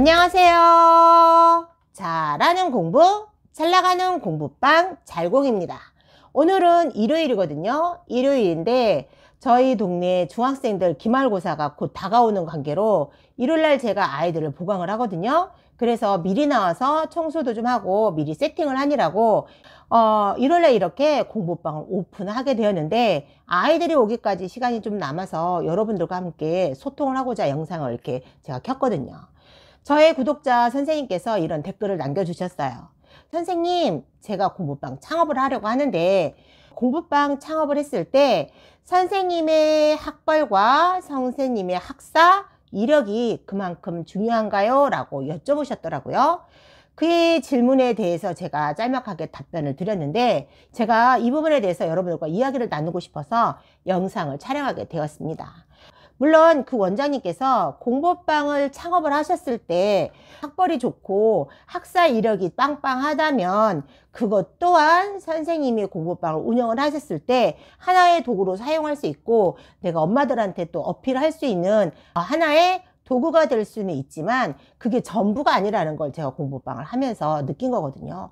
안녕하세요. 잘하는 공부, 잘 나가는 공부방 잘공입니다. 오늘은 일요일이거든요. 일요일인데 저희 동네 중학생들 기말고사가 곧 다가오는 관계로 일요일날 제가 아이들을 보강을 하거든요. 그래서 미리 나와서 청소도 좀 하고 미리 세팅을 하느라고 일요일날 이렇게 공부방을 오픈하게 되었는데, 아이들이 오기까지 시간이 좀 남아서 여러분들과 함께 소통을 하고자 영상을 이렇게 제가 켰거든요. 저의 구독자 선생님께서 이런 댓글을 남겨주셨어요. 선생님, 제가 공부방 창업을 하려고 하는데 공부방 창업을 했을 때 선생님의 학벌과 선생님의 학사 이력이 그만큼 중요한가요? 라고 여쭤보셨더라고요. 그의 질문에 대해서 제가 짤막하게 답변을 드렸는데, 제가 이 부분에 대해서 여러분들과 이야기를 나누고 싶어서 영상을 촬영하게 되었습니다. 물론 그 원장님께서 공부방을 창업을 하셨을 때 학벌이 좋고 학사 이력이 빵빵하다면 그것 또한 선생님이 공부방을 운영을 하셨을 때 하나의 도구로 사용할 수 있고, 내가 엄마들한테 또 어필할 수 있는 하나의 도구가 될 수는 있지만 그게 전부가 아니라는 걸 제가 공부방을 하면서 느낀 거거든요.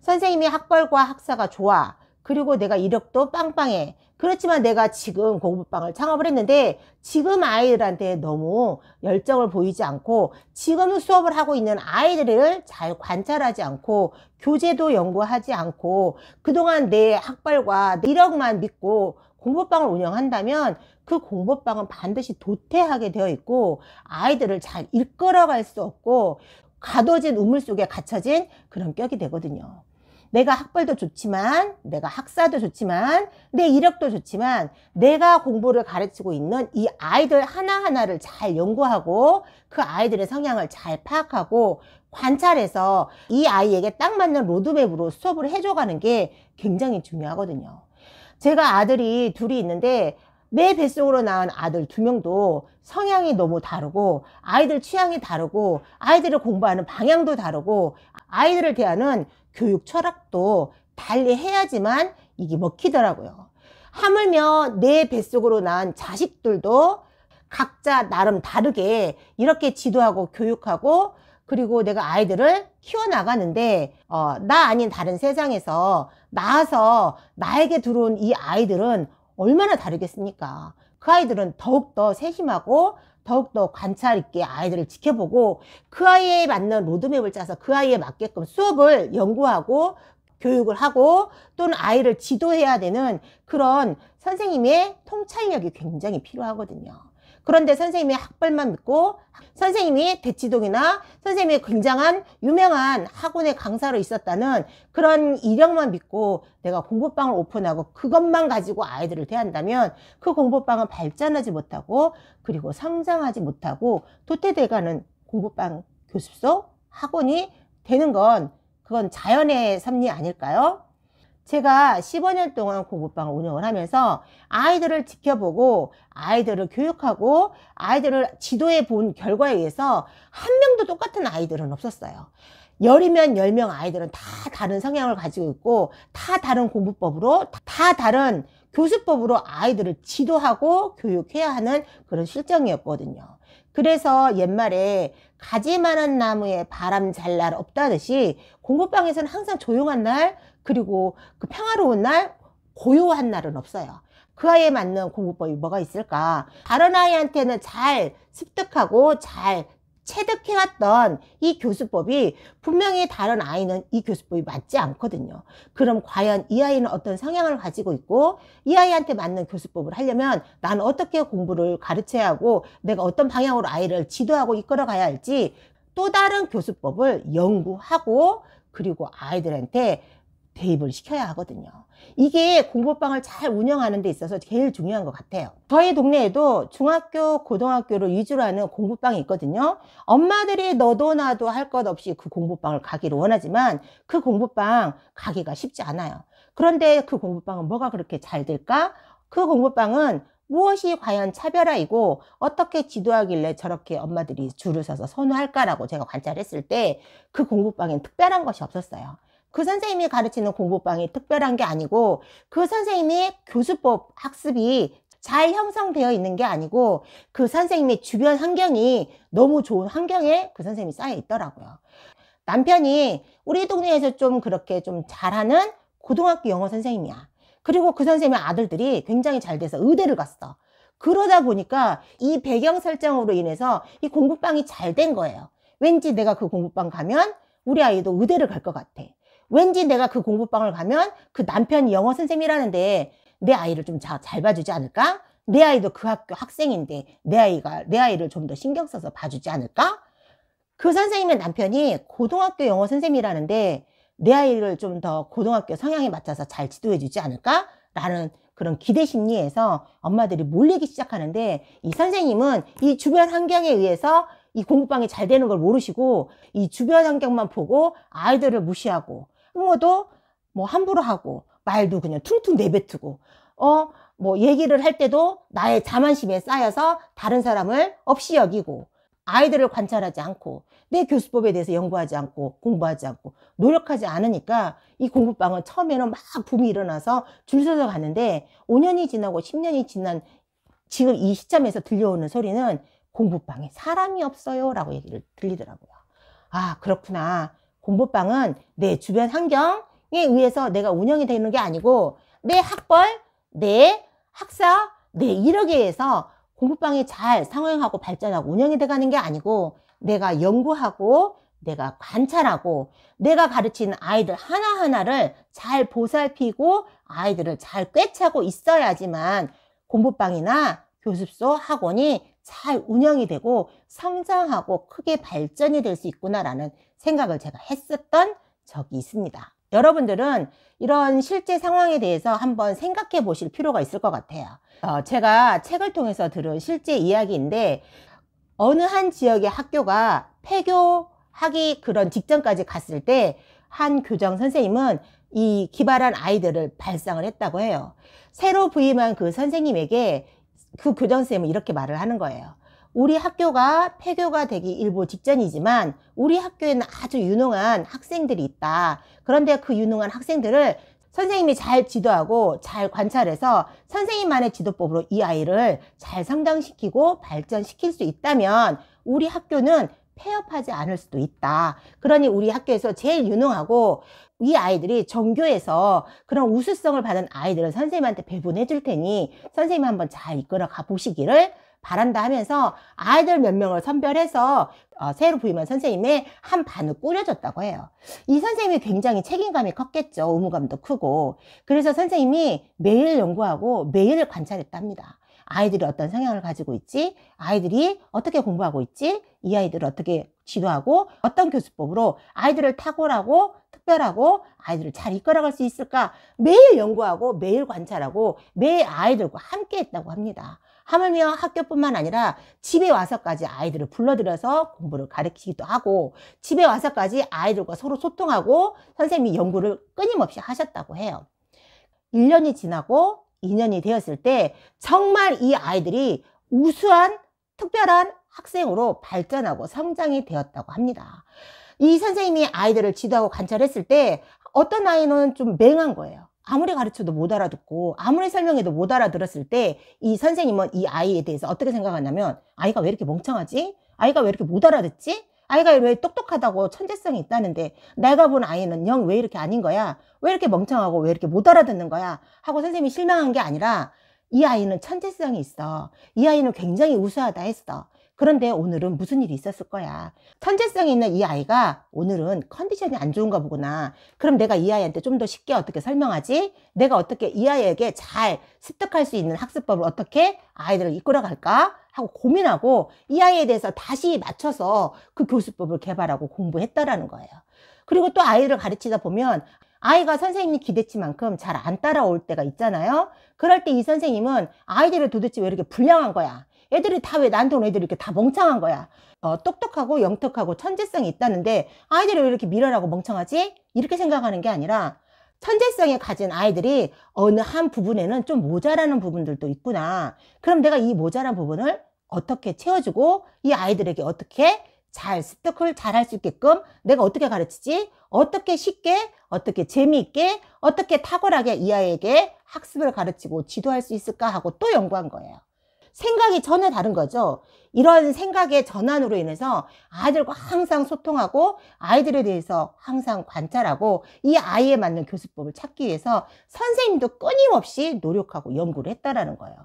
선생님이 학벌과 학사가 좋아, 그리고 내가 이력도 빵빵해. 그렇지만 내가 지금 공부방을 창업을 했는데 지금 아이들한테 너무 열정을 보이지 않고 지금 수업을 하고 있는 아이들을 잘 관찰하지 않고 교재도 연구하지 않고 그동안 내 학벌과 내 이력만 믿고 공부방을 운영한다면 그 공부방은 반드시 도태하게 되어 있고 아이들을 잘 이끌어갈 수 없고 가둬진 우물 속에 갇혀진 그런 격이 되거든요. 내가 학벌도 좋지만, 내가 학사도 좋지만, 내 이력도 좋지만 내가 공부를 가르치고 있는 이 아이들 하나하나를 잘 연구하고 그 아이들의 성향을 잘 파악하고 관찰해서 이 아이에게 딱 맞는 로드맵으로 수업을 해줘가는 게 굉장히 중요하거든요. 제가 아들이 둘이 있는데 내 뱃속으로 낳은 아들 2명도 성향이 너무 다르고 아이들 취향이 다르고 아이들을 공부하는 방향도 다르고 아이들을 대하는 교육 철학도 달리 해야지만 이게 먹히더라고요. 하물며 내 뱃속으로 낳은 자식들도 각자 나름 다르게 이렇게 지도하고 교육하고 그리고 내가 아이들을 키워나가는데 나 아닌 다른 세상에서 나와서 나에게 들어온 이 아이들은 얼마나 다르겠습니까? 그 아이들은 더욱더 세심하고 더욱더 관찰 있게 아이들을 지켜보고 그 아이에 맞는 로드맵을 짜서 그 아이에 맞게끔 수업을 연구하고 교육을 하고 또는 아이를 지도해야 되는 그런 선생님의 통찰력이 굉장히 필요하거든요. 그런데 선생님의 학벌만 믿고 선생님이 대치동이나 선생님이 굉장한 유명한 학원의 강사로 있었다는 그런 이력만 믿고 내가 공부방을 오픈하고 그것만 가지고 아이들을 대한다면 그 공부방은 발전하지 못하고 그리고 성장하지 못하고 도태돼가는 공부방 교습소 학원이 되는 건 그건 자연의 섭리 아닐까요? 제가 15년 동안 공부방을 운영을 하면서 아이들을 지켜보고 아이들을 교육하고 아이들을 지도해 본 결과에 의해서 한 명도 똑같은 아이들은 없었어요. 10이면 10명 아이들은 다 다른 성향을 가지고 있고 다 다른 공부법으로 다 다른 교수법으로 아이들을 지도하고 교육해야 하는 그런 실정이었거든요. 그래서 옛말에 가지 많은 나무에 바람 잘 날 없다듯이 공부방에서는 항상 조용한 날 그리고 그 평화로운 날, 고요한 날은 없어요. 그 아이에 맞는 공부법이 뭐가 있을까? 다른 아이한테는 잘 습득하고 잘 체득해왔던 이 교수법이 분명히 다른 아이는 이 교수법이 맞지 않거든요. 그럼 과연 이 아이는 어떤 성향을 가지고 있고 이 아이한테 맞는 교수법을 하려면 나는 어떻게 공부를 가르쳐야 하고 내가 어떤 방향으로 아이를 지도하고 이끌어 가야 할지 또 다른 교수법을 연구하고 그리고 아이들한테 대입을 시켜야 하거든요. 이게 공부방을 잘 운영하는 데 있어서 제일 중요한 것 같아요. 저희 동네에도 중학교, 고등학교를 위주로 하는 공부방이 있거든요. 엄마들이 너도 나도 할 것 없이 그 공부방을 가기를 원하지만 그 공부방 가기가 쉽지 않아요. 그런데 그 공부방은 뭐가 그렇게 잘 될까? 그 공부방은 무엇이 과연 차별화이고 어떻게 지도하길래 저렇게 엄마들이 줄을 서서 선호할까라고 제가 관찰했을 때 그 공부방엔 특별한 것이 없었어요. 그 선생님이 가르치는 공부방이 특별한 게 아니고 그 선생님의 교수법 학습이 잘 형성되어 있는 게 아니고 그 선생님의 주변 환경이 너무 좋은 환경에 그 선생님이 쌓여 있더라고요. 남편이 우리 동네에서 좀 그렇게 좀 잘하는 고등학교 영어 선생님이야. 그리고 그 선생님의 아들들이 굉장히 잘 돼서 의대를 갔어. 그러다 보니까 이 배경 설정으로 인해서 이 공부방이 잘 된 거예요. 왠지 내가 그 공부방 가면 우리 아이도 의대를 갈 것 같아. 왠지 내가 그 공부방을 가면 그 남편이 영어 선생님이라는데 내 아이를 좀 잘 봐주지 않을까? 내 아이도 그 학교 학생인데 내 아이를 좀 더 신경 써서 봐주지 않을까? 그 선생님의 남편이 고등학교 영어 선생님이라는데 내 아이를 좀 더 고등학교 성향에 맞춰서 잘 지도해 주지 않을까? 라는 그런 기대 심리에서 엄마들이 몰리기 시작하는데 이 선생님은 이 주변 환경에 의해서 이 공부방이 잘 되는 걸 모르시고 이 주변 환경만 보고 아이들을 무시하고 부모도 뭐 함부로 하고 말도 그냥 퉁퉁 내뱉고 뭐 얘기를 할 때도 나의 자만심에 쌓여서 다른 사람을 없이 여기고 아이들을 관찰하지 않고 내 교수법에 대해서 연구하지 않고 공부하지 않고 노력하지 않으니까 이 공부방은 처음에는 막 붐이 일어나서 줄 서서 갔는데 5년이 지나고 10년이 지난 지금 이 시점에서 들려오는 소리는 공부방에 사람이 없어요 라고 얘기를 들리더라고요. 아, 그렇구나. 공부방은 내 주변 환경에 의해서 내가 운영이 되는 게 아니고 내 학벌, 내 학사, 내 이력에 의해서 공부방이 잘 상행하고 발전하고 운영이 돼가는 게 아니고 내가 연구하고 내가 관찰하고 내가 가르치는 아이들 하나하나를 잘 보살피고 아이들을 잘 꿰차고 있어야지만 공부방이나 교습소, 학원이 잘 운영이 되고 성장하고 크게 발전이 될 수 있구나라는 생각을 제가 했었던 적이 있습니다. 여러분들은 이런 실제 상황에 대해서 한번 생각해 보실 필요가 있을 것 같아요. 제가 책을 통해서 들은 실제 이야기인데 어느 한 지역의 학교가 폐교하기 그런 직전까지 갔을 때 한 교장 선생님은 이 기발한 아이들을 발상을 했다고 해요. 새로 부임한 그 선생님에게 그 교장 선생님은 이렇게 말을 하는 거예요. 우리 학교가 폐교가 되기 일보 직전이지만 우리 학교에는 아주 유능한 학생들이 있다. 그런데 그 유능한 학생들을 선생님이 잘 지도하고 잘 관찰해서 선생님만의 지도법으로 이 아이를 잘 성장시키고 발전시킬 수 있다면 우리 학교는 폐업하지 않을 수도 있다. 그러니 우리 학교에서 제일 유능하고 이 아이들이 전교에서 그런 우수성을 받은 아이들을 선생님한테 배분해 줄 테니 선생님 한번 잘 이끌어 가 보시기를 바란다 하면서 아이들 몇 명을 선별해서 새로 부임한 선생님의 한 반을 꾸려줬다고 해요. 이 선생님이 굉장히 책임감이 컸겠죠. 의무감도 크고. 그래서 선생님이 매일 연구하고 매일 관찰했답니다. 아이들이 어떤 성향을 가지고 있지? 아이들이 어떻게 공부하고 있지? 이 아이들을 어떻게 지도하고 어떤 교수법으로 아이들을 탁월하고 특별하고 아이들을 잘 이끌어갈 수 있을까? 매일 연구하고 매일 관찰하고 매일 아이들과 함께 했다고 합니다. 하물며 학교뿐만 아니라 집에 와서까지 아이들을 불러들여서 공부를 가르치기도 하고 집에 와서까지 아이들과 서로 소통하고 선생님이 연구를 끊임없이 하셨다고 해요. 1년이 지나고 2년이 되었을 때 정말 이 아이들이 우수한 특별한 학생으로 발전하고 성장이 되었다고 합니다. 이 선생님이 아이들을 지도하고 관찰했을 때 어떤 아이는 좀 맹한 거예요. 아무리 가르쳐도 못 알아듣고 아무리 설명해도 못 알아들었을 때 이 선생님은 이 아이에 대해서 어떻게 생각하냐면 아이가 왜 이렇게 멍청하지? 아이가 왜 이렇게 못 알아듣지? 아이가 왜 똑똑하다고 천재성이 있다는데 내가 본 아이는 영 왜 이렇게 아닌 거야? 왜 이렇게 멍청하고 왜 이렇게 못 알아듣는 거야? 하고 선생님이 실망한 게 아니라 이 아이는 천재성이 있어. 이 아이는 굉장히 우수하다 했어. 그런데 오늘은 무슨 일이 있었을 거야. 천재성이 있는 이 아이가 오늘은 컨디션이 안 좋은가 보구나. 그럼 내가 이 아이한테 좀 더 쉽게 어떻게 설명하지? 내가 어떻게 이 아이에게 잘 습득할 수 있는 학습법을 어떻게 아이들을 이끌어갈까? 하고 고민하고 이 아이에 대해서 다시 맞춰서 그 교수법을 개발하고 공부했다라는 거예요. 그리고 또 아이를 가르치다 보면 아이가 선생님이 기대치만큼 잘 안 따라올 때가 있잖아요. 그럴 때 이 선생님은 아이들을 도대체 왜 이렇게 불량한 거야? 애들이 다 왜 나한테 온 애들이 이렇게 다 멍청한 거야? 똑똑하고 영특하고 천재성이 있다는데 아이들이 왜 이렇게 미련하고 멍청하지? 이렇게 생각하는 게 아니라 천재성에 가진 아이들이 어느 한 부분에는 좀 모자라는 부분들도 있구나. 그럼 내가 이 모자란 부분을 어떻게 채워주고 이 아이들에게 어떻게 잘 습득을 잘 할 수 있게끔 내가 어떻게 가르치지? 어떻게 쉽게, 어떻게 재미있게, 어떻게 탁월하게 이 아이에게 학습을 가르치고 지도할 수 있을까 하고 또 연구한 거예요. 생각이 전혀 다른 거죠. 이런 생각의 전환으로 인해서 아이들과 항상 소통하고 아이들에 대해서 항상 관찰하고 이 아이에 맞는 교수법을 찾기 위해서 선생님도 끊임없이 노력하고 연구를 했다라는 거예요.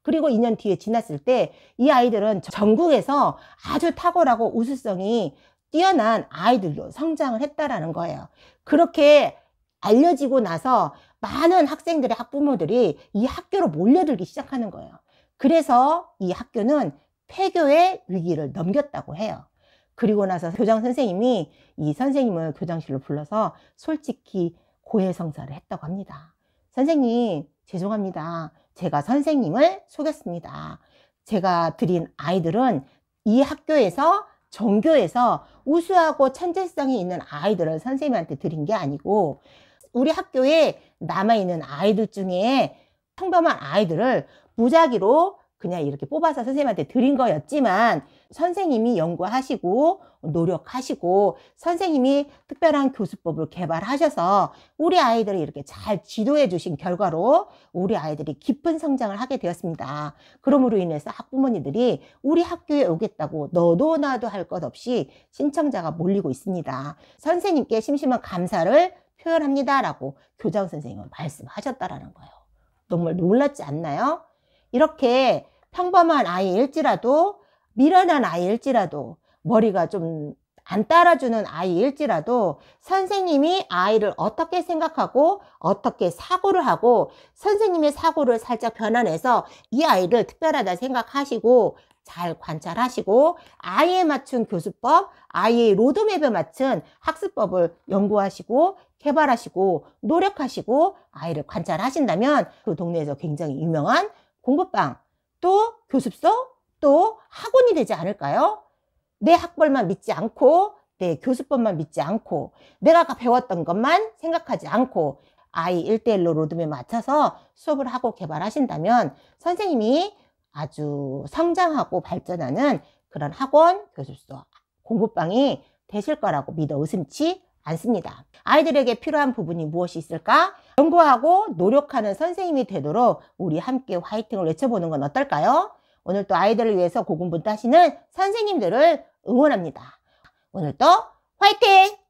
그리고 2년 뒤에 지났을 때 이 아이들은 전국에서 아주 탁월하고 우수성이 뛰어난 아이들로 성장을 했다라는 거예요. 그렇게 알려지고 나서 많은 학생들의 학부모들이 이 학교로 몰려들기 시작하는 거예요. 그래서 이 학교는 폐교의 위기를 넘겼다고 해요. 그리고 나서 교장 선생님이 이 선생님을 교장실로 불러서 솔직히 고해성사를 했다고 합니다. 선생님, 죄송합니다. 제가 선생님을 속였습니다. 제가 드린 아이들은 이 학교에서 전교에서 우수하고 천재성이 있는 아이들을 선생님한테 드린 게 아니고 우리 학교에 남아있는 아이들 중에 평범한 아이들을 무작위로 그냥 이렇게 뽑아서 선생님한테 드린 거였지만 선생님이 연구하시고 노력하시고 선생님이 특별한 교수법을 개발하셔서 우리 아이들을 이렇게 잘 지도해 주신 결과로 우리 아이들이 깊은 성장을 하게 되었습니다. 그러므로 인해서 학부모님들이 우리 학교에 오겠다고 너도 나도 할 것 없이 신청자가 몰리고 있습니다. 선생님께 심심한 감사를 표현합니다 라고 교장 선생님은 말씀하셨다라는 거예요. 정말 놀랍지 않나요? 이렇게 평범한 아이일지라도 미련한 아이일지라도 머리가 좀 안 따라주는 아이일지라도 선생님이 아이를 어떻게 생각하고 어떻게 사고를 하고 선생님의 사고를 살짝 변환해서 이 아이를 특별하다 생각하시고 잘 관찰하시고 아이에 맞춘 교수법, 아이의 로드맵에 맞춘 학습법을 연구하시고 개발하시고 노력하시고 아이를 관찰하신다면 그 동네에서 굉장히 유명한 공부방, 또 교습소, 또 학원이 되지 않을까요? 내 학벌만 믿지 않고 내 교수법만 믿지 않고 내가 배웠던 것만 생각하지 않고 아이 1:1로 로드맵에 맞춰서 수업을 하고 개발하신다면 선생님이 아주 성장하고 발전하는 그런 학원, 교습소, 공부방이 되실 거라고 믿어 의심치 않습니다. 아이들에게 필요한 부분이 무엇이 있을까? 연구하고 노력하는 선생님이 되도록 우리 함께 화이팅을 외쳐보는 건 어떨까요? 오늘 또 아이들을 위해서 고군분투하시는 선생님들을 응원합니다. 오늘도 화이팅!